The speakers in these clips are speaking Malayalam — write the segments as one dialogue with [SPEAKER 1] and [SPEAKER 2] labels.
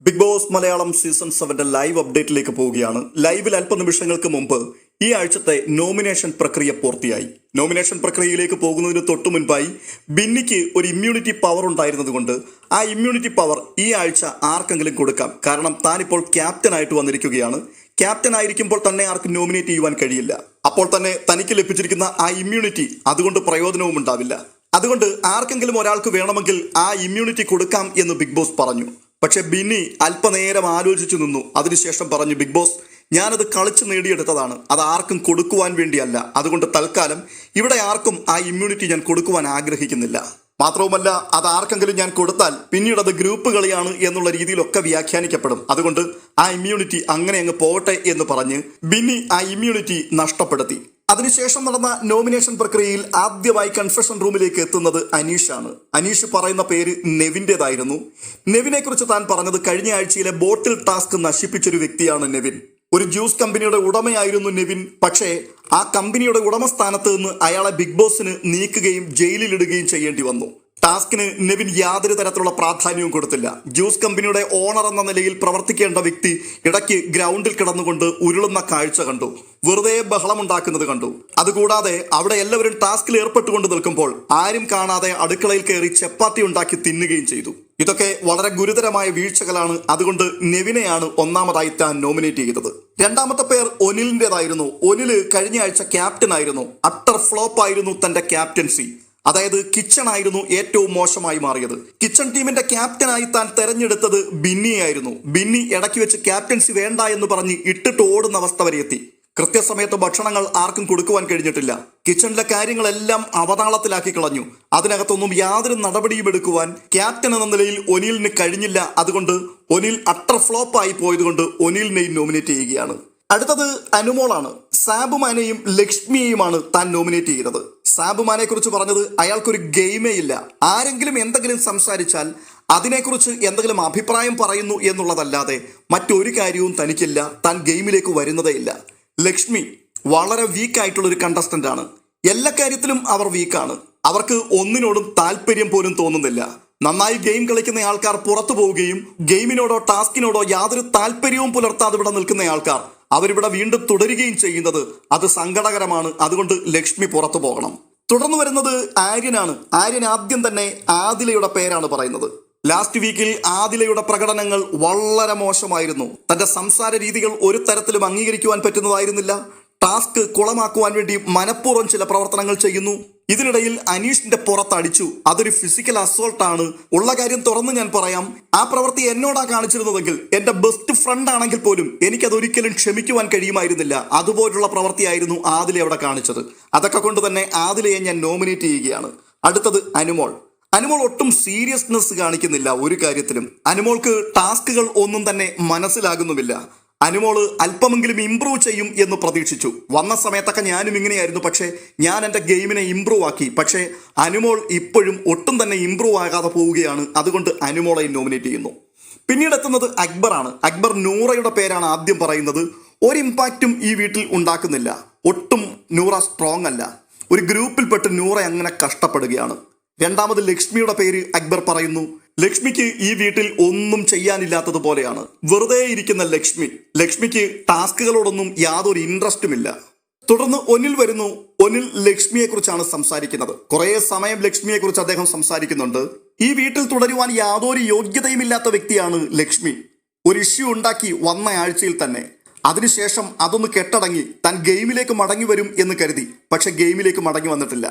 [SPEAKER 1] Big Boss Malayalam season 7 live അപ്ഡേറ്റിലേക്ക് പോവുകയാണ്. ലൈവിൽ അല്പനിമിഷങ്ങൾക്ക് മുമ്പ് ഈ ആഴ്ചത്തെ നോമിനേഷൻ പ്രക്രിയ പൂർത്തിയായി. നോമിനേഷൻ പ്രക്രിയയിലേക്ക് പോകുന്നതിന് തൊട്ടു മുൻപായി ബിന്നിക്ക് ഒരു ഇമ്മ്യൂണിറ്റി പവർ ഉണ്ടായിരുന്നതുകൊണ്ട് ആ ഇമ്മ്യൂണിറ്റി പവർ ഈ ആഴ്ച ആർക്കെങ്കിലും കൊടുക്കാം. കാരണം താനിപ്പോൾ ക്യാപ്റ്റനായിട്ട് വന്നിരിക്കുകയാണ്. ക്യാപ്റ്റൻ ആയിരിക്കുമ്പോൾ തന്നെ ആർക്കും നോമിനേറ്റ് ചെയ്യുവാൻ കഴിയില്ല. അപ്പോൾ തന്നെ തനിക്ക് ലഭിച്ചിരിക്കുന്ന ആ ഇമ്മ്യൂണിറ്റി അതുകൊണ്ട് പ്രയോജനവും ഉണ്ടാവില്ല. അതുകൊണ്ട് ആർക്കെങ്കിലും ഒരാൾക്ക് വേണമെങ്കിൽ ആ ഇമ്മ്യൂണിറ്റി കൊടുക്കാം എന്ന് ബിഗ് ബോസ് പറഞ്ഞു. പക്ഷെ ബിന്നി അല്പനേരം ആലോചിച്ചു നിന്നു. അതിനുശേഷം പറഞ്ഞു, ബിഗ് ബോസ്, ഞാനത് കളിച്ച് നേടിയെടുത്തതാണ്, അത് ആർക്കും കൊടുക്കുവാൻ വേണ്ടിയല്ല. അതുകൊണ്ട് തൽക്കാലം ഇവിടെ ആർക്കും ആ ഇമ്മ്യൂണിറ്റി ഞാൻ കൊടുക്കുവാൻ ആഗ്രഹിക്കുന്നില്ല. മാത്രവുമല്ല, അത് ആർക്കെങ്കിലും ഞാൻ കൊടുത്താൽ പിന്നീട് അത് ഗ്രൂപ്പ് കളിയാണ് എന്നുള്ള രീതിയിലൊക്കെ വ്യാഖ്യാനിക്കപ്പെടും. അതുകൊണ്ട് ആ ഇമ്മ്യൂണിറ്റി അങ്ങനെ അങ്ങ് പോകട്ടെ എന്ന് പറഞ്ഞ് ബിന്നി ആ ഇമ്മ്യൂണിറ്റി നഷ്ടപ്പെടുത്തി. അതിനുശേഷം നടന്ന നോമിനേഷൻ പ്രക്രിയയിൽ ആദ്യമായി കൺഫെഷൻ റൂമിലേക്ക് എത്തുന്നത് അനീഷാണ്. അനീഷ് പറയുന്ന പേര് നെവിൻ്റെതായിരുന്നു. നെവിനെ കുറിച്ച് താൻ പറഞ്ഞത്, കഴിഞ്ഞ ആഴ്ചയിലെ ബോട്ടിൽ ടാസ്ക് നശിപ്പിച്ചൊരു വ്യക്തിയാണ് നെവിൻ. ഒരു ജ്യൂസ് കമ്പനിയുടെ ഉടമയായിരുന്നു നെവിൻ. പക്ഷേ ആ കമ്പനിയുടെ ഉടമസ്ഥാനത്ത് നിന്ന് അയാളെ ബിഗ് ബോസിന് നീക്കുകയും ജയിലിലിടുകയും ചെയ്യേണ്ടി വന്നു. ടാസ്കിന് നെവിൻ യാതൊരു തരത്തിലുള്ള പ്രാധാന്യവും കൊടുത്തില്ല. ജ്യൂസ് കമ്പനിയുടെ ഓണർ എന്ന നിലയിൽ പ്രവർത്തിക്കേണ്ട വ്യക്തി ഇടയ്ക്ക് ഗ്രൗണ്ടിൽ കിടന്നുകൊണ്ട് ഉരുളുന്ന കാഴ്ച കണ്ടു. വെറുതെ ബഹളമുണ്ടാക്കുന്നത് കണ്ടു. അതുകൂടാതെ അവിടെ എല്ലാവരും ടാസ്കിൽ ഏർപ്പെട്ടുകൊണ്ട് നിൽക്കുമ്പോൾ ആരും കാണാതെ അടുക്കളയിൽ കയറി ചപ്പാത്തി ഉണ്ടാക്കി തിന്നുകയും ചെയ്തു. ഇതൊക്കെ വളരെ ഗുരുതരമായ വീഴ്ചകളാണ്. അതുകൊണ്ട് നെവിനെയാണ് ഒന്നാമതായി താൻ നോമിനേറ്റ് ചെയ്തത്. രണ്ടാമത്തെ പേർ ഒനിലിൻ്റെതായിരുന്നു. ഒനില് കഴിഞ്ഞ ആഴ്ച ക്യാപ്റ്റൻ ആയിരുന്നു. അട്ടർ ഫ്ലോപ്പ് ആയിരുന്നു തന്റെ ക്യാപ്റ്റൻസി. അതായത് കിച്ചൺ ആയിരുന്നു ഏറ്റവും മോശമായി മാറിയത്. കിച്ചൺ ടീമിന്റെ ക്യാപ്റ്റനായി താൻ തെരഞ്ഞെടുത്തത് ബിന്നിയായിരുന്നു. ബിന്നി ഇടയ്ക്ക് വെച്ച് ക്യാപ്റ്റൻസി വേണ്ട എന്ന് പറഞ്ഞ് ഇട്ടിട്ട് ഓടുന്ന അവസ്ഥ വരെ എത്തി. കൃത്യസമയത്ത് ഭക്ഷണങ്ങൾ ആർക്കും കൊടുക്കുവാൻ കഴിഞ്ഞിട്ടില്ല. കിച്ചണിലെ കാര്യങ്ങളെല്ലാം അവതാളത്തിലാക്കി കളഞ്ഞു. അതിനകത്തൊന്നും യാതൊരു നടപടിയും എടുക്കുവാൻ ക്യാപ്റ്റൻ എന്ന നിലയിൽ ഒനിലിന് കഴിഞ്ഞില്ല. അതുകൊണ്ട് ഒനിൽ അട്ടർ ഫ്ലോപ്പ് ആയി പോയതുകൊണ്ട് ഒനിലിനെയും നോമിനേറ്റ് ചെയ്യുകയാണ്. അടുത്തത് അനുമോളാണ്. സാബുമാനെയും ലക്ഷ്മിയെയുമാണ് താൻ നോമിനേറ്റ് ചെയ്തത്. സാബുമാനെ കുറിച്ച് പറഞ്ഞത്, അയാൾക്കൊരു ഗെയിമേ ഇല്ല. ആരെങ്കിലും എന്തെങ്കിലും സംസാരിച്ചാൽ അതിനെക്കുറിച്ച് എന്തെങ്കിലും അഭിപ്രായം പറയുന്നു എന്നുള്ളതല്ലാതെ മറ്റൊരു കാര്യവും തനിക്കില്ല. താൻ ഗെയിമിലേക്ക് വരുന്നതേ ഇല്ല. ലക്ഷ്മി വളരെ വീക്കായിട്ടുള്ളൊരു കണ്ടസ്റ്റന്റ് ആണ്. എല്ലാ കാര്യത്തിലും അവർ വീക്കാണ്. അവർക്ക് ഒന്നിനോടും താല്പര്യം പോലും തോന്നുന്നില്ല. നന്നായി ഗെയിം കളിക്കുന്ന ആൾക്കാർ പുറത്തു പോവുകയും ഗെയിമിനോടോ ടാസ്കിനോടോ യാതൊരു താല്പര്യവും പുലർത്താതെ ഇവിടെ നിൽക്കുന്ന ആൾക്കാർ അവരിവിടെ വീണ്ടും തുടരുകയും ചെയ്യുന്നത് അത് സങ്കടകരമാണ്. അതുകൊണ്ട് ലക്ഷ്മി പുറത്തു പോകണം. തുടർന്ന് വരുന്നത് ആര്യനാണ്. ആര്യൻ ആദ്യം തന്നെ ആദിലയുടെ പേരാണ് പറയുന്നത്. ലാസ്റ്റ് വീക്കിൽ ആദിലയുടെ പ്രകടനങ്ങൾ വളരെ മോശമായിരുന്നു. തന്റെ സംസാര രീതികൾ ഒരു തരത്തിലും അംഗീകരിക്കുവാൻ പറ്റുന്നതായിരുന്നില്ല. ടാസ്ക് കുളമാക്കുവാൻ വേണ്ടി മനഃപൂർവ്വം ചില പ്രവർത്തനങ്ങൾ ചെയ്യുന്നു. ഇതിനിടയിൽ അനീഷിന്റെ പുറത്തടിച്ചു. അതൊരു ഫിസിക്കൽ അസോൾട്ടാണ്. ഉള്ള കാര്യം തുറന്ന് ഞാൻ പറയാം. ആ പ്രവൃത്തി എന്നോടാ കാണിച്ചിരുന്നതെങ്കിൽ, എന്റെ ബെസ്റ്റ് ഫ്രണ്ട് ആണെങ്കിൽ പോലും എനിക്കതൊരിക്കലും ക്ഷമിക്കുവാൻ കഴിയുമായിരുന്നില്ല. അതുപോലുള്ള പ്രവൃത്തിയായിരുന്നു ആദില അവിടെ കാണിച്ചത്. അതൊക്കെ കൊണ്ട് തന്നെ ആദിലയെ ഞാൻ നോമിനേറ്റ് ചെയ്യുകയാണ്. അടുത്തത് അനുമോൾ. അനുമോൾ ഒട്ടും സീരിയസ്നെസ് കാണിക്കുന്നില്ല ഒരു കാര്യത്തിലും. അനുമോൾക്ക് ടാസ്കുകൾ ഒന്നും തന്നെ മനസ്സിലാകുന്നുമില്ല. അനുമോള് അല്പമെങ്കിലും ഇമ്പ്രൂവ് ചെയ്യും എന്ന് പ്രതീക്ഷിച്ചു. വന്ന സമയത്തൊക്കെ ഞാനും ഇങ്ങനെയായിരുന്നു. പക്ഷേ ഞാൻ എൻ്റെ ഗെയിമിനെ ഇമ്പ്രൂവ് ആക്കി. പക്ഷേ അനുമോൾ ഇപ്പോഴും ഒട്ടും തന്നെ ഇമ്പ്രൂവ് ആകാതെ പോവുകയാണ്. അതുകൊണ്ട് അനുമോളെ നോമിനേറ്റ് ചെയ്യുന്നു. പിന്നീട് എത്തുന്നത് അക്ബറാണ്. അക്ബർ നൂറയുടെ പേരാണ് ആദ്യം പറയുന്നത്. ഒരു ഇമ്പാക്റ്റും ഈ വീട്ടിൽ ഉണ്ടാക്കുന്നില്ല. ഒട്ടും നൂറ സ്ട്രോങ് അല്ല. ഒരു ഗ്രൂപ്പിൽപ്പെട്ട് നൂറ അങ്ങനെ കഷ്ടപ്പെടുകയാണ്. രണ്ടാമത് ലക്ഷ്മിയുടെ പേര് അക്ബർ പറയുന്നു. ലക്ഷ്മിക്ക് ഈ വീട്ടിൽ ഒന്നും ചെയ്യാനില്ലാത്തതുപോലെയാണ്. വെറുതെ ഇരിക്കുന്ന ലക്ഷ്മിക്ക് ടാസ്കുകളോടൊന്നും യാതൊരു ഇൻട്രസ്റ്റുമില്ല. തുടർന്ന് ഒനിൽ വരുന്നു. ഒനിൽ ലക്ഷ്മിയെ കുറിച്ചാണ് സംസാരിക്കുന്നത്. കുറെ സമയം ലക്ഷ്മിയെ കുറിച്ച് അദ്ദേഹം സംസാരിക്കുന്നുണ്ട്. ഈ വീട്ടിൽ തുടരുവാൻ യാതൊരു യോഗ്യതയുമില്ലാത്ത വ്യക്തിയാണ് ലക്ഷ്മി. ഒരു ഇഷ്യൂ ഉണ്ടാക്കി വന്ന ആഴ്ചയിൽ തന്നെ. അതിനുശേഷം അതൊന്ന് കെട്ടടങ്ങി താൻ ഗെയിമിലേക്ക് മടങ്ങി വരും എന്ന് കരുതി. പക്ഷെ ഗെയിമിലേക്ക് മടങ്ങി വന്നിട്ടില്ല.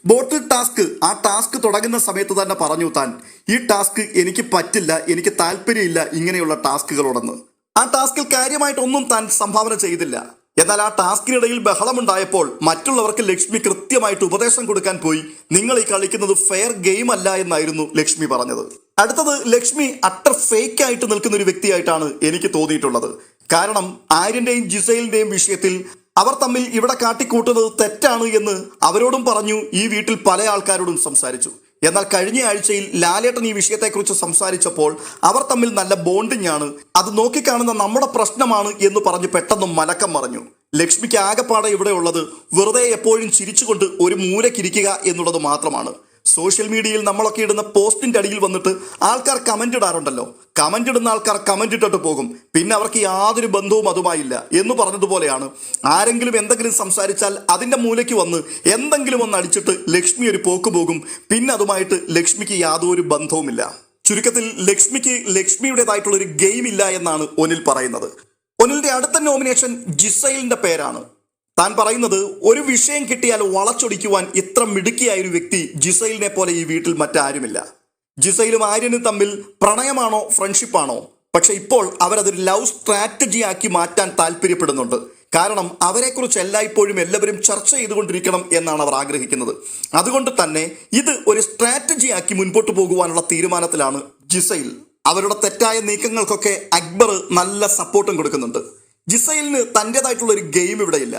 [SPEAKER 1] ബോട്ടിൽ ടാസ്ക്, ആ ടാസ്ക് തുടങ്ങുന്ന സമയത്ത് തന്നെ പറഞ്ഞു താൻ, ഈ ടാസ്ക് എനിക്ക് പറ്റില്ല, എനിക്ക് താല്പര്യമില്ല ഇങ്ങനെയുള്ള ടാസ്കുകളോടെന്ന്. ആ ടാസ്കിൽ കാര്യമായിട്ടൊന്നും താൻ സംഭാവന ചെയ്തില്ല. എന്നാൽ ആ ടാസ്കിനിടയിൽ ബഹളമുണ്ടായപ്പോൾ മറ്റുള്ളവർക്ക് ലക്ഷ്മി കൃത്യമായിട്ട് ഉപദേശം കൊടുക്കാൻ പോയി. നിങ്ങൾ ഈ കളിക്കുന്നത് ഫെയർ ഗെയിം അല്ല എന്നായിരുന്നു ലക്ഷ്മി പറഞ്ഞത്. അടുത്തത് ലക്ഷ്മി അട്ടർ ഫേക്ക് ആയിട്ട് നിൽക്കുന്ന ഒരു വ്യക്തിയായിട്ടാണ് എനിക്ക് തോന്നിയിട്ടുള്ളത്. കാരണം ആര്യന്റെയും ജിസൈലിന്റെയും വിഷയത്തിൽ അവർ തമ്മിൽ ഇവിടെ കാട്ടിക്കൂട്ടുന്നത് തെറ്റാണ് എന്ന് അവരോടും പറഞ്ഞു. ഈ വീട്ടിൽ പല ആൾക്കാരോടും സംസാരിച്ചു. എന്നാൽ കഴിഞ്ഞ ആഴ്ചയിൽ ലാലേട്ടൻ ഈ വിഷയത്തെക്കുറിച്ച് സംസാരിച്ചപ്പോൾ അവർ തമ്മിൽ നല്ല ബോണ്ടിങ് ആണ്, അത് നോക്കിക്കാണുന്ന നമ്മുടെ പ്രശ്നമാണ് എന്ന് പറഞ്ഞ് പെട്ടെന്ന് മലക്കം മറിഞ്ഞു. ലക്ഷ്മിക്ക് ആകെപ്പാടെ ഇവിടെ ഉള്ളത് വെറുതെ എപ്പോഴും ചിരിച്ചുകൊണ്ട് ഒരു മൂലക്കിരിക്കുക എന്നുള്ളത് മാത്രമാണ്. സോഷ്യൽ മീഡിയയിൽ നമ്മളൊക്കെ ഇടുന്ന പോസ്റ്റിന്റെ അടിയിൽ വന്നിട്ട് ആൾക്കാർ കമന്റ് ഇടാറുണ്ടല്ലോ. കമന്റ് ഇടുന്ന ആൾക്കാർ കമന്റ് ഇട്ടിട്ട് പോകും, പിന്നെ അവർക്ക് യാതൊരു ബന്ധവും അതുമായില്ല എന്ന് പറഞ്ഞതുപോലെയാണ്. ആരെങ്കിലും എന്തെങ്കിലും സംസാരിച്ചാൽ അതിന്റെ മൂലയ്ക്ക് വന്ന് എന്തെങ്കിലും ഒന്ന് അടിച്ചിട്ട് ലക്ഷ്മി ഒരു പോക്ക് പോകും, പിന്നെ അതുമായിട്ട് ലക്ഷ്മിക്ക് യാതൊരു ബന്ധവുമില്ല. ചുരുക്കത്തിൽ ലക്ഷ്മിക്ക് ലക്ഷ്മിയുടേതായിട്ടുള്ള ഒരു ഗെയിം ഇല്ല എന്നാണ് ഒനിൽ പറയുന്നത്. ഒനിലിന്റെ അടുത്ത നോമിനേഷൻ ജിസൈലിന്റെ പേരാണ്. താൻ പറയുന്നത്, ഒരു വിഷയം കിട്ടിയാൽ വളച്ചൊടിക്കുവാൻ ഇത്ര മിടുക്കിയായ ഒരു വ്യക്തി ജിസൈലിനെ പോലെ ഈ വീട്ടിൽ മറ്റാരുമില്ല. ജിസൈലും ആര്യനും തമ്മിൽ പ്രണയമാണോ ഫ്രണ്ട്ഷിപ്പാണോ, പക്ഷെ ഇപ്പോൾ അവരതൊരു ലവ് സ്ട്രാറ്റജി ആക്കി മാറ്റാൻ താല്പര്യപ്പെടുന്നുണ്ട്. കാരണം അവരെക്കുറിച്ച് എല്ലായ്പ്പോഴും എല്ലാവരും ചർച്ച ചെയ്തുകൊണ്ടിരിക്കണം എന്നാണ് അവർ ആഗ്രഹിക്കുന്നത്. അതുകൊണ്ട് തന്നെ ഇത് ഒരു സ്ട്രാറ്റജി ആക്കി മുൻപോട്ട് പോകുവാനുള്ള തീരുമാനത്തിലാണ് ജിസൈൽ. അവരുടെ തെറ്റായ നീക്കങ്ങൾക്കൊക്കെ അക്ബർ നല്ല സപ്പോർട്ടും കൊടുക്കുന്നുണ്ട്. ജിസൈലിന് തൻ്റെതായിട്ടുള്ള ഒരു ഗെയിം ഇവിടെയില്ല.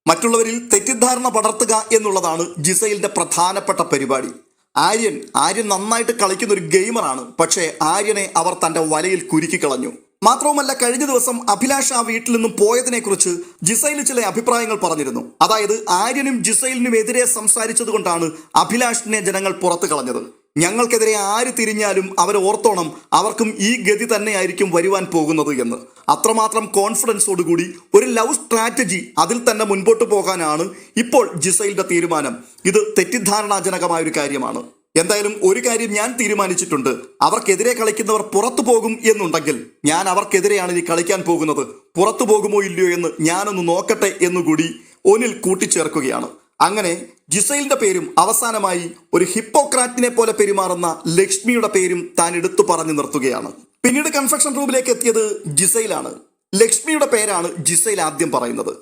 [SPEAKER 1] മറ്റുള്ളവരിൽ തെറ്റിദ്ധാരണ പടർത്തുക എന്നുള്ളതാണ് ജിസൈലിന്റെ പ്രധാനപ്പെട്ട പരിപാടി. ആര്യൻ നന്നായിട്ട് കളിക്കുന്ന ഒരു ഗെയിമറാണ്, പക്ഷേ ആര്യനെ അവർ തന്റെ വലയിൽ കുരുക്കി കളഞ്ഞു. മാത്രവുമല്ല, കഴിഞ്ഞ ദിവസം അഭിലാഷ് ആ വീട്ടിൽ നിന്നും പോയതിനെ കുറിച്ച് ജിസൈൽ ചില അഭിപ്രായങ്ങൾ പറഞ്ഞിരുന്നു. അതായത് ആര്യനും ജിസൈലിനും എതിരെ സംസാരിച്ചത് കൊണ്ടാണ് അഭിലാഷിനെ ജനങ്ങൾ പുറത്തു കളഞ്ഞത്. ഞങ്ങൾക്കെതിരെ ആര് തിരിഞ്ഞാലും അവർ ഓർത്തോണം, അവർക്കും ഈ ഗതി തന്നെയായിരിക്കും വരുവാൻ പോകുന്നത് എന്ന്. അത്രമാത്രം കോൺഫിഡൻസോടുകൂടി ഒരു ലവ് സ്ട്രാറ്റജി, അതിൽ തന്നെ മുൻപോട്ട് പോകാനാണ് ഇപ്പോൾ ജിസൈലിന്റെ തീരുമാനം. ഇത് തെറ്റിദ്ധാരണാജനകമായ ഒരു കാര്യമാണ്. എന്തായാലും ഒരു കാര്യം ഞാൻ തീരുമാനിച്ചിട്ടുണ്ട്, അവർക്കെതിരെ കളിക്കുന്നവർ പുറത്തു പോകും എന്നുണ്ടെങ്കിൽ ഞാൻ അവർക്കെതിരെയാണ് ഇനി കളിക്കാൻ പോകുന്നത്. പുറത്തു പോകുമോ ഇല്ലയോ എന്ന് ഞാനൊന്ന് നോക്കട്ടെ എന്നുകൂടി ഒനിൽ കൂട്ടിച്ചേർക്കുകയാണ്. അങ്ങനെ ജിസൈലിന്റെ പേരും അവസാനമായി ഒരു ഹിപ്പോക്രാറ്റിനെ പോലെ പെരുമാറുന്ന ലക്ഷ്മിയുടെ പേരും താൻ എടുത്തു പറഞ്ഞു നിർത്തുകയാണ്. പിന്നീട് കൺഫെക്ഷൻ റൂമിലേക്ക് എത്തിയത് ജിസൈലാണ്. ലക്ഷ്മിയുടെ പേരാണ് ജിസൈൽ ആദ്യം പറയുന്നത്.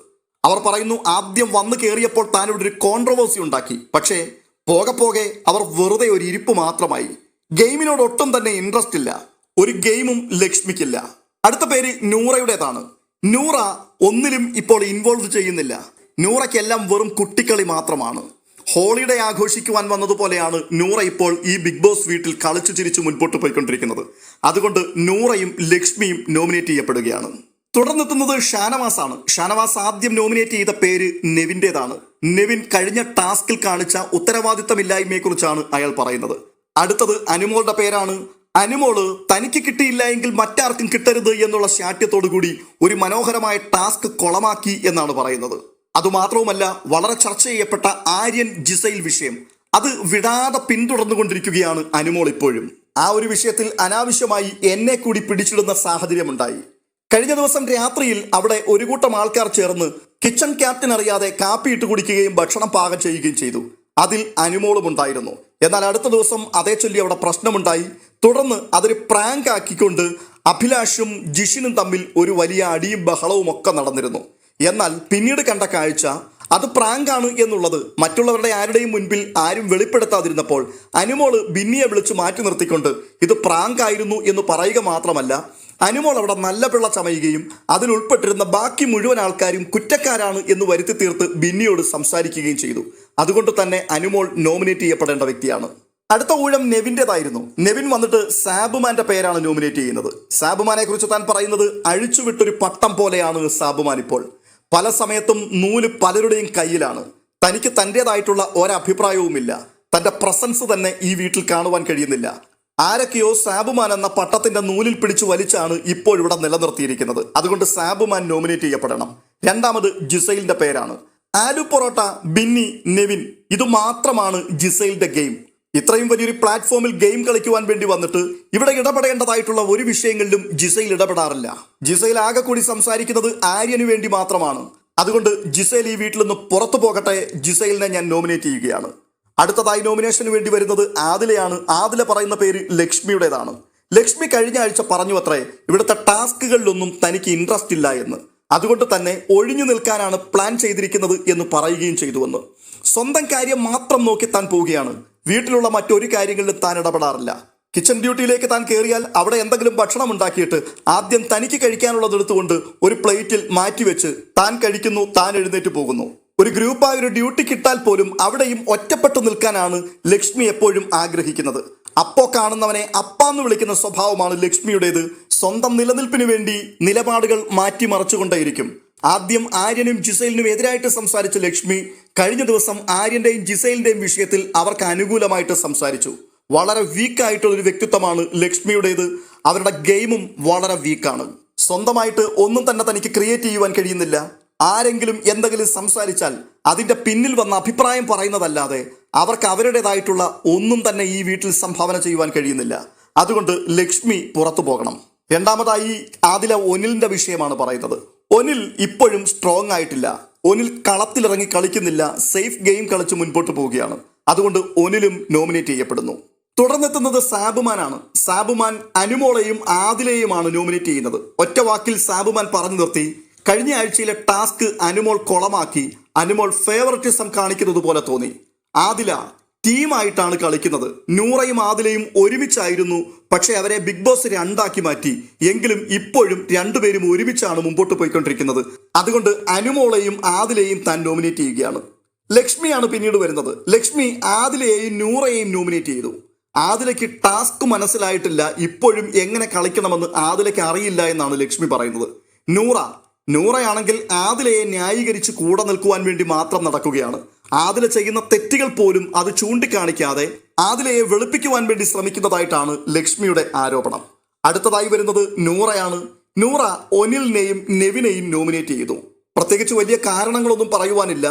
[SPEAKER 1] അവർ പറയുന്നു, ആദ്യം വന്നു കയറിയപ്പോൾ താൻ ഇവിടെ ഒരു കോൺട്രവേഴ്സി ഉണ്ടാക്കി, പക്ഷേ പോകെ പോകെ അവർ വെറുതെ ഒരു ഇരിപ്പ് മാത്രമായി. ഗെയിമിനോട് ഒട്ടും തന്നെ ഇൻട്രസ്റ്റ് ഇല്ല. ഒരു ഗെയിമും ലക്ഷ്മിക്കില്ല. അടുത്ത പേര് നൂറയുടേതാണ്. നൂറ ഒന്നിലും ഇപ്പോൾ ഇൻവോൾവ് ചെയ്യുന്നില്ല. നൂറയ്ക്കെല്ലാം വെറും കുട്ടിക്കളി മാത്രമാണ്. ഹോളിഡേ ആഘോഷിക്കുവാൻ വന്നതുപോലെയാണ് നൂറ ഇപ്പോൾ ഈ ബിഗ് ബോസ് വീട്ടിൽ കളിച്ചു ചിരിച്ചു മുൻപോട്ട് പോയിക്കൊണ്ടിരിക്കുന്നത്. അതുകൊണ്ട് നൂറയും ലക്ഷ്മിയും നോമിനേറ്റ് ചെയ്യപ്പെടുകയാണ്. തുടർന്നെത്തുന്നത് ഷാനവാസ് ആണ്. ഷാനവാസ് ആദ്യം നോമിനേറ്റ് ചെയ്ത പേര് നെവിൻ്റെതാണ്. നെവിൻ കഴിഞ്ഞ ടാസ്കിൽ കാണിച്ച ഉത്തരവാദിത്തമില്ലായ്മയെക്കുറിച്ചാണ് അയാൾ പറയുന്നത്. അടുത്തത് അനുമോളുടെ പേരാണ്. അനുമോള് തനിക്ക് കിട്ടിയില്ല എങ്കിൽ മറ്റാർക്കും കിട്ടരുത് എന്നുള്ള ശാഠ്യത്തോടു കൂടി ഒരു മനോഹരമായ ടാസ്ക് കൊളമാക്കി എന്നാണ് പറയുന്നത്. അതുമാത്രവുമല്ല, വളരെ ചർച്ച ചെയ്യപ്പെട്ട ആര്യൻ ജിസൈൽ വിഷയം അത് വിടാതെ പിന്തുടർന്നുകൊണ്ടിരിക്കുകയാണ് അനുമോൾ ഇപ്പോഴും. ആ ഒരു വിഷയത്തിൽ അനാവശ്യമായി എന്നെ കൂടി പിടിച്ചിടുന്ന സാഹചര്യമുണ്ടായി. കഴിഞ്ഞ ദിവസം രാത്രിയിൽ അവിടെ ഒരു കൂട്ടം ആൾക്കാർ ചേർന്ന് കിച്ചൺ ക്യാപ്റ്റൻ അറിയാതെ കാപ്പി ഇട്ട് കുടിക്കുകയും ഭക്ഷണം പാകം ചെയ്യുകയും ചെയ്തു. അതിൽ അനുമോളും ഉണ്ടായിരുന്നു. എന്നാൽ അടുത്ത ദിവസം അതേ ചൊല്ലി അവിടെ പ്രശ്നമുണ്ടായി. തുടർന്ന് അതൊരു പ്രാങ്ക് ആക്കിക്കൊണ്ട് അഭിലാഷും ജിഷിനും തമ്മിൽ ഒരു വലിയ അടിയും ബഹളവും ഒക്കെ നടന്നിരുന്നു. എന്നാൽ പിന്നീട് കണ്ട കാഴ്ച അത് പ്രാങ്കാണ് എന്നുള്ളത് മറ്റുള്ളവരുടെ ആരുടെയും മുൻപിൽ ആരും വെളിപ്പെടുത്താതിരുന്നപ്പോൾ അനുമോള് ബിന്നിയെ വിളിച്ച് മാറ്റി നിർത്തിക്കൊണ്ട് ഇത് പ്രാങ്ക് ആയിരുന്നു എന്ന് പറയുക മാത്രമല്ല, അനുമോൾ അവിടെ നല്ല പിള്ള ചമയുകയും അതിലുൾപ്പെട്ടിരുന്ന ബാക്കി മുഴുവൻ ആൾക്കാരും കുറ്റക്കാരാണ് എന്ന് വരുത്തി തീർത്ത് ബിന്നിയോട് സംസാരിക്കുകയും ചെയ്തു. അതുകൊണ്ട് തന്നെ അനുമോൾ നോമിനേറ്റ് ചെയ്യപ്പെടേണ്ട വ്യക്തിയാണ്. അടുത്ത ഊഴം നെവിൻ്റെതായിരുന്നു. നെവിൻ വന്നിട്ട് സാബുമാന്റെ പേരാണ് നോമിനേറ്റ് ചെയ്യുന്നത്. സാബുമാനെ കുറിച്ച് താൻ പറയുന്നത്, അഴിച്ചുവിട്ടൊരു പട്ടം പോലെയാണ് സാബുമാൻ ഇപ്പോൾ. പല സമയത്തും നൂല് പലരുടെയും കയ്യിലാണ്. തനിക്ക് തൻ്റെതായിട്ടുള്ള ഒരഭിപ്രായവുമില്ല. തൻ്റെ പ്രസൻസ് തന്നെ ഈ വീട്ടിൽ കാണുവാൻ കഴിയുന്നില്ല. ആരൊക്കെയോ സാബുമാൻ എന്ന പട്ടത്തിന്റെ നൂലിൽ പിടിച്ചു വലിച്ചാണ് ഇപ്പോൾ ഇവിടെ നിലനിർത്തിയിരിക്കുന്നത്. അതുകൊണ്ട് സാബുമാൻ നോമിനേറ്റ് ചെയ്യപ്പെടണം. രണ്ടാമത് ജിസൈലിന്റെ പേരാണ്. ആലു പൊറോട്ട, ബിന്നി, നെവിൻ, ഇത് മാത്രമാണ് ജിസൈലിന്റെ ഗെയിം. ഇത്രയും വലിയൊരു പ്ലാറ്റ്ഫോമിൽ ഗെയിം കളിക്കുവാൻ വേണ്ടി വന്നിട്ട് ഇവിടെ ഇടപെടേണ്ടതായിട്ടുള്ള ഒരു വിഷയങ്ങളിലും ജിസൈൽ ഇടപെടാറില്ല. ജിസൈൽ ആകെ കൂടി സംസാരിക്കുന്നത് ആര്യന് വേണ്ടി മാത്രമാണ്. അതുകൊണ്ട് ജിസൈൽ ഈ വീട്ടിൽ നിന്ന് പുറത്തു പോകട്ടെ. ജിസൈലിനെ ഞാൻ നോമിനേറ്റ് ചെയ്യുകയാണ്. അടുത്തതായി നോമിനേഷന് വേണ്ടി വരുന്നത് ആദിലയാണ്. ആദില പറയുന്ന പേര് ലക്ഷ്മിയുടേതാണ്. ലക്ഷ്മി കഴിഞ്ഞ ആഴ്ച പറഞ്ഞു അത്രേ, ഇവിടുത്തെ ടാസ്കുകളിലൊന്നും തനിക്ക് ഇൻട്രസ്റ്റ് ഇല്ല എന്ന്. അതുകൊണ്ട് തന്നെ ഒഴിഞ്ഞു നിൽക്കാനാണ് പ്ലാൻ ചെയ്തിരിക്കുന്നത് എന്ന് പറയുകയും ചെയ്തുവെന്ന്. സ്വന്തം കാര്യം മാത്രം നോക്കി താൻ പോവുകയാണ്. വീട്ടിലുള്ള മറ്റൊരു കാര്യങ്ങളിലും താൻ ഇടപെടാറില്ല. കിച്ചൺ ഡ്യൂട്ടിയിലേക്ക് താൻ കയറിയാൽ അവിടെ എന്തെങ്കിലും ഭക്ഷണം ഉണ്ടാക്കിയിട്ട് ആദ്യം തനിക്ക് കഴിക്കാനുള്ളത് എടുത്തുകൊണ്ട് ഒരു പ്ലേറ്റിൽ മാറ്റിവെച്ച് താൻ കഴിക്കുന്നു, താൻ എഴുന്നേറ്റ് പോകുന്നു. ഒരു ഗ്രൂപ്പായ ഒരു ഡ്യൂട്ടി കിട്ടാൽ പോലും അവിടെയും ഒറ്റപ്പെട്ടു നിൽക്കാനാണ് ലക്ഷ്മി എപ്പോഴും ആഗ്രഹിക്കുന്നത്. അപ്പോ കാണുന്നവനെ അപ്പാന്ന് വിളിക്കുന്ന സ്വഭാവമാണ് ലക്ഷ്മിയുടേത്. സ്വന്തം നിലനിൽപ്പിന് വേണ്ടി നിലപാടുകൾ മാറ്റിമറിച്ചുകൊണ്ടേയിരിക്കും. ആദ്യം ആര്യനും ജിസൈലിനും എതിരായിട്ട് സംസാരിച്ച ലക്ഷ്മി കഴിഞ്ഞ ദിവസം ആര്യന്റെയും ജിസൈലിന്റെയും വിഷയത്തിൽ അവർക്ക് അനുകൂലമായിട്ട് സംസാരിച്ചു. വളരെ വീക്കായിട്ടുള്ള ഒരു വ്യക്തിത്വമാണ് ലക്ഷ്മിയുടേത്. അവരുടെ ഗെയിമും വളരെ വീക്കാണ്. സ്വന്തമായിട്ട് ഒന്നും തന്നെ തനിക്ക് ക്രിയേറ്റ് ചെയ്യുവാൻ കഴിയുന്നില്ല. ആരെങ്കിലും എന്തെങ്കിലും സംസാരിച്ചാൽ അതിന്റെ പിന്നിൽ വന്ന അഭിപ്രായം പറയുന്നതല്ലാതെ അവർക്ക് അവരുടേതായിട്ടുള്ള ഒന്നും തന്നെ ഈ വീട്ടിൽ സംഭാവന ചെയ്യുവാൻ കഴിയുന്നില്ല. അതുകൊണ്ട് ലക്ഷ്മി പുറത്തു പോകണം. രണ്ടാമതായി ആദില ഒനിലിന്റെ വിഷയമാണ് പറയുന്നത്. ഒനിൽ ഇപ്പോഴും സ്ട്രോങ് ആയിട്ടില്ല. ഒനിൽ കളത്തിലിറങ്ങി കളിക്കുന്നില്ല. സേഫ് ഗെയിം കളിച്ച് മുൻപോട്ട് പോവുകയാണ്. അതുകൊണ്ട് ഒനിലും നോമിനേറ്റ് ചെയ്യപ്പെടുന്നു. തുടർന്നെത്തുന്നത് സാബുമാനാണ്. സാബുമാൻ അനുമോളെയും ആദിലയുമാണ് നോമിനേറ്റ് ചെയ്യുന്നത്. ഒറ്റ വാക്കിൽ സാബുമാൻ പറഞ്ഞു നിർത്തി. കഴിഞ്ഞ ആഴ്ചയിലെ ടാസ്ക് അനുമോൾ കൊളമാക്കി. അനുമോൾ ഫേവററ്റിസം കാണിക്കുന്നത് പോലെ തോന്നി. ആദില ടീമായിട്ടാണ് കളിക്കുന്നത്. നൂറയും ആദിലയും ഒരുമിച്ചായിരുന്നു. പക്ഷെ അവരെ ബിഗ് ബോസ് 2 മാറ്റി. എങ്കിലും ഇപ്പോഴും രണ്ടുപേരും ഒരുമിച്ചാണ് മുമ്പോട്ട് പോയിക്കൊണ്ടിരിക്കുന്നത്. അതുകൊണ്ട് അനുമോളെയും ആദിലയും താൻ നോമിനേറ്റ് ചെയ്യുകയാണ്. ലക്ഷ്മിയാണ് പിന്നീട് വരുന്നത്. ലക്ഷ്മി ആദിലയെയും നൂറയെയും നോമിനേറ്റ് ചെയ്തു. ആദിലയ്ക്ക് ടാസ്ക് മനസ്സിലായിട്ടില്ല. ഇപ്പോഴും എങ്ങനെ കളിക്കണമെന്ന് ആദിലയ്ക്ക് അറിയില്ല എന്നാണ് ലക്ഷ്മി പറയുന്നത്. നൂറയാണെങ്കിൽ ആദിലയെ ന്യായീകരിച്ച് കൂടെ നിൽക്കുവാൻ വേണ്ടി മാത്രം നടക്കുകയാണ്. ആദില ചെയ്യുന്ന തെറ്റുകൾ പോലും അത് ചൂണ്ടിക്കാണിക്കാതെ ആദിലയെ വെളുപ്പിക്കുവാൻ വേണ്ടി ശ്രമിക്കുന്നതായിട്ടാണ് ലക്ഷ്മിയുടെ ആരോപണം. അടുത്തതായി വരുന്നത് നൂറയാണ്. നൂറ ഒനിലിനെയും നെവിനെയും നോമിനേറ്റ് ചെയ്തു. പ്രത്യേകിച്ച് വലിയ കാരണങ്ങളൊന്നും പറയുവാനില്ല.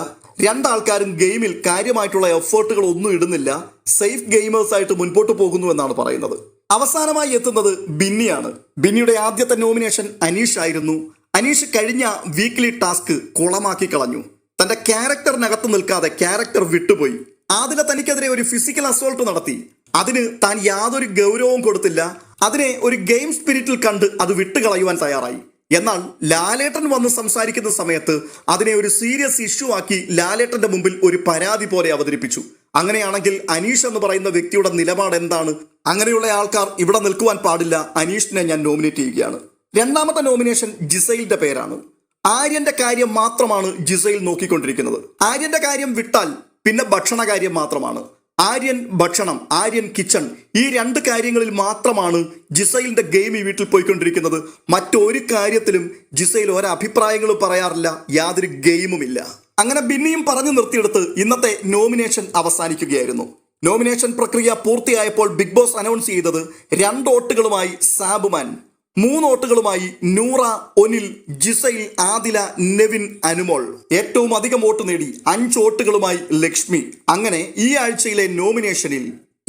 [SPEAKER 1] രണ്ടാൾക്കാരും ഗെയിമിൽ കാര്യമായിട്ടുള്ള എഫേർട്ടുകൾ ഒന്നും ഇടുന്നില്ല. സേഫ് ഗെയിമേഴ്സ് ആയിട്ട് മുൻപോട്ട് പോകുന്നു എന്നാണ് പറയുന്നത്. അവസാനമായി എത്തുന്നത് ബിന്നിയാണ്. ബിന്നിയുടെ ആദ്യത്തെ നോമിനേഷൻ അനീഷ് ആയിരുന്നു. അനീഷ് കഴിഞ്ഞ വീക്ക്ലി ടാസ്ക് കുളമാക്കി കളഞ്ഞു. തന്റെ ക്യാരക്ടറിനകത്ത് നിൽക്കാതെ ക്യാരക്ടർ വിട്ടുപോയി. ആദില തനിക്കെതിരെ ഒരു ഫിസിക്കൽ അസോൾട്ട് നടത്തി. അതിന് താൻ യാതൊരു ഗൗരവവും കൊടുത്തില്ല. അതിനെ ഒരു ഗെയിം സ്പിരിറ്റിൽ കണ്ട് അത് വിട്ടുകളയുവാൻ തയ്യാറായി. എന്നാൽ ലാലേട്ടൻ വന്ന് സംസാരിക്കുന്ന സമയത്ത് അതിനെ ഒരു സീരിയസ് ഇഷ്യൂ ആക്കി ലാലേട്ടന്റെ മുമ്പിൽ ഒരു പരാതി പോലെ അവതരിപ്പിച്ചു. അങ്ങനെയാണെങ്കിൽ അനീഷ് എന്ന് പറയുന്ന വ്യക്തിയുടെ നിലപാട് എന്താണ്? അങ്ങനെയുള്ള ആൾക്കാർ ഇവിടെ നിൽക്കുവാൻ പാടില്ല. അനീഷിനെ ഞാൻ നോമിനേറ്റ് ചെയ്യുകയാണ്. രണ്ടാമത്തെ നോമിനേഷൻ ജിസൈലിന്റെ പേരാണ്. ആര്യന്റെ കാര്യം മാത്രമാണ് ജിസൈൽ നോക്കിക്കൊണ്ടിരിക്കുന്നത്. ആര്യന്റെ കാര്യം വിട്ടാൽ പിന്നെ ഭക്ഷണ കാര്യം മാത്രമാണ്. ആര്യൻ ഭക്ഷണം, ആര്യൻ കിച്ചൺ, ഈ 2 കാര്യങ്ങളിൽ മാത്രമാണ് ജിസൈലിന്റെ ഗെയിം ഈ വീട്ടിൽ പോയിക്കൊണ്ടിരിക്കുന്നത്. മറ്റൊരു കാര്യത്തിലും ജിസൈൽ ഒരഭിപ്രായങ്ങളും പറയാറില്ല. യാതൊരു ഗെയിമുമില്ല. അങ്ങനെ ബിന്നിയും പറഞ്ഞു നിർത്തിയെടുത്ത് ഇന്നത്തെ നോമിനേഷൻ അവസാനിക്കുകയായിരുന്നു. നോമിനേഷൻ പ്രക്രിയ പൂർത്തിയായപ്പോൾ ബിഗ് ബോസ് അനൗൺസ് ചെയ്തത് 2 വോട്ടുകളുമായി സാബുമാൻ, 3 വോട്ടുകളുമായി നൂറ, ഒനിൽ, ജിസൈൽ, ആദില, നെവിൻ, അനുമോൾ. ഏറ്റവും അധികം വോട്ട് നേടി 5 വോട്ടുകളുമായി ലക്ഷ്മി. അങ്ങനെ ഈ ആഴ്ചയിലെ നോമിനേഷനിൽ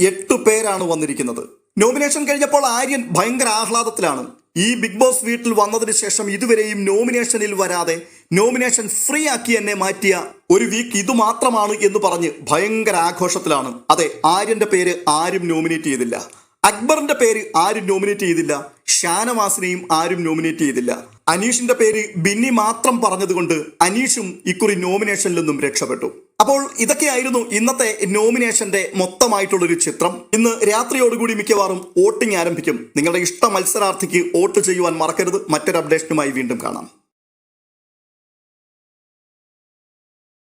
[SPEAKER 1] 8 പേരാണ് വന്നിരിക്കുന്നത്. നോമിനേഷൻ കഴിഞ്ഞപ്പോൾ ആര്യൻ ഭയങ്കര ആഹ്ലാദത്തിലാണ്. ഈ ബിഗ് ബോസ് വീട്ടിൽ വന്നതിന് ശേഷം ഇതുവരെയും നോമിനേഷനിൽ വരാതെ നോമിനേഷൻ ഫ്രീ ആക്കി എന്നെ മാറ്റിയ ഒരു വീക്ക് ഇത് മാത്രമാണ് എന്ന് പറഞ്ഞ് ഭയങ്കര ആഘോഷത്തിലാണ്. അതെ, ആര്യന്റെ പേര് ആരും നോമിനേറ്റ് ചെയ്തില്ല. അക്ബറിന്റെ പേര് ആരും നോമിനേറ്റ് ചെയ്തില്ല. ഷാനവാസിനെയും ആരും നോമിനേറ്റ് ചെയ്തില്ല. അനീഷിന്റെ പേര് ബിന്നി മാത്രം പറഞ്ഞതുകൊണ്ട് അനീഷും ഇക്കുറി നോമിനേഷനിൽ നിന്നും രക്ഷപ്പെട്ടു. അപ്പോൾ ഇതൊക്കെയായിരുന്നു ഇന്നത്തെ നോമിനേഷന്റെ മൊത്തമായിട്ടുള്ളൊരു ചിത്രം. ഇന്ന് രാത്രിയോടുകൂടി മിക്കവാറും വോട്ടിംഗ് ആരംഭിക്കും. നിങ്ങളുടെ ഇഷ്ട മത്സരാർത്ഥിക്ക് വോട്ട് ചെയ്യുവാൻ മറക്കരുത്. മറ്റൊരു അപ്ഡേഷനുമായി വീണ്ടും കാണാം.